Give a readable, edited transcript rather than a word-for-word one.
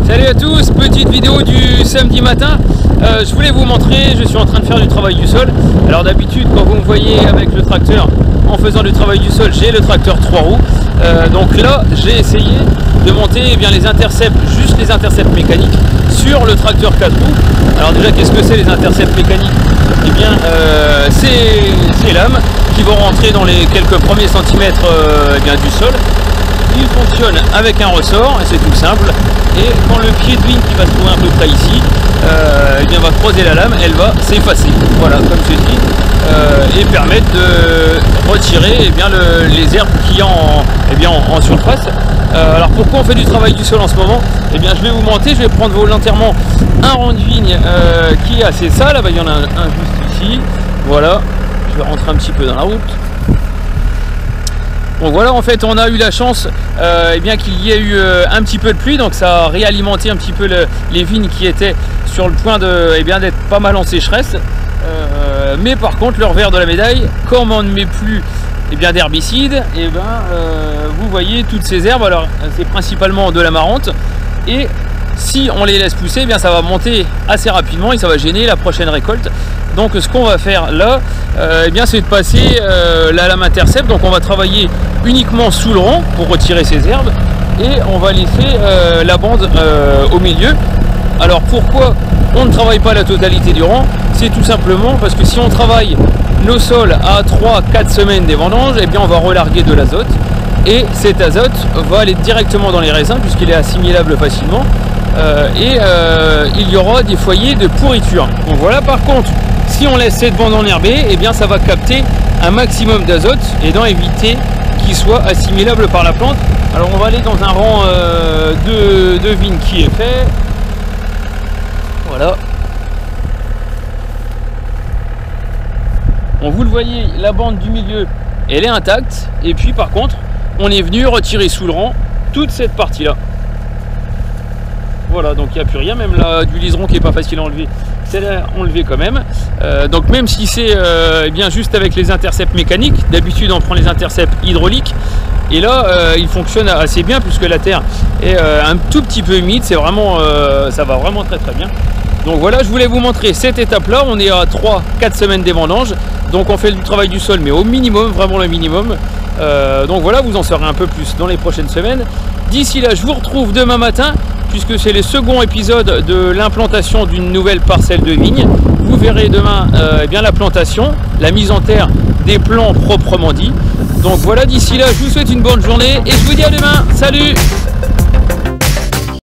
Salut à tous, petite vidéo du samedi matin. Je voulais vous montrer, je suis en train de faire du travail du sol. Alors d'habitude quand vous me voyez avec le tracteur en faisant du travail du sol, j'ai le tracteur 3 roues. Donc là j'ai essayé de monter les intercepts, juste les intercepts mécaniques sur le tracteur 4 roues. Alors déjà qu'est-ce que c'est les intercepts mécaniques? Eh bien c'est les lames qui vont rentrer dans les quelques premiers centimètres du sol. Il fonctionne avec un ressort et c'est tout simple, et quand le pied de vigne qui va se trouver à peu près ici va creuser la lame, elle va s'effacer, voilà, comme ceci, et permettre de retirer les herbes qui en surface. Alors pourquoi on fait du travail du sol en ce moment? Je vais vous montrer, je vais prendre volontairement un rond de vigne qui est assez sale. Il y en a un juste ici, voilà, je vais rentrer un petit peu dans la route. Donc voilà, en fait on a eu la chance qu'il y ait eu un petit peu de pluie, donc ça a réalimenté un petit peu les vignes qui étaient sur le point d'être pas mal en sécheresse. Mais par contre le revers de la médaille, comme on ne met plus d'herbicide, vous voyez toutes ces herbes, alors c'est principalement de l'amarante, et si on les laisse pousser, ça va monter assez rapidement et ça va gêner la prochaine récolte. Donc ce qu'on va faire là, c'est de passer la lame intercept. Donc on va travailler uniquement sous le rond pour retirer ces herbes, et on va laisser la bande au milieu. Alors pourquoi on ne travaille pas la totalité du rond? C'est tout simplement parce que si on travaille nos sols à 3-4 semaines des vendanges, on va relarguer de l'azote, et cet azote va aller directement dans les raisins puisqu'il est assimilable facilement. Il y aura des foyers de pourriture. Donc voilà, par contre si on laisse cette bande enherbée, ça va capter un maximum d'azote et d'en éviter qu'il soit assimilable par la plante. Alors on va aller dans un rang de vigne qui est fait. Voilà. Bon, vous le voyez, la bande du milieu elle est intacte, et puis par contre on est venu retirer sous le rang toute cette partie là. Voilà, donc il n'y a plus rien, même là du liseron qui est pas facile à enlever, c'est enlevé quand même. Donc même si c'est juste avec les intercepts mécaniques, d'habitude on prend les intercepts hydrauliques, et là il fonctionne assez bien puisque la terre est un tout petit peu humide, c'est vraiment ça va vraiment très bien. Donc voilà, je voulais vous montrer cette étape là. On est à 3-4 semaines des vendanges, donc on fait le travail du sol mais au minimum, vraiment le minimum. Donc voilà, vous en saurez un peu plus dans les prochaines semaines. D'ici là je vous retrouve demain matin, puisque c'est le second épisode de l'implantation d'une nouvelle parcelle de vigne. Vous verrez demain la plantation, la mise en terre des plants proprement dit. Donc voilà, d'ici là je vous souhaite une bonne journée et je vous dis à demain. Salut!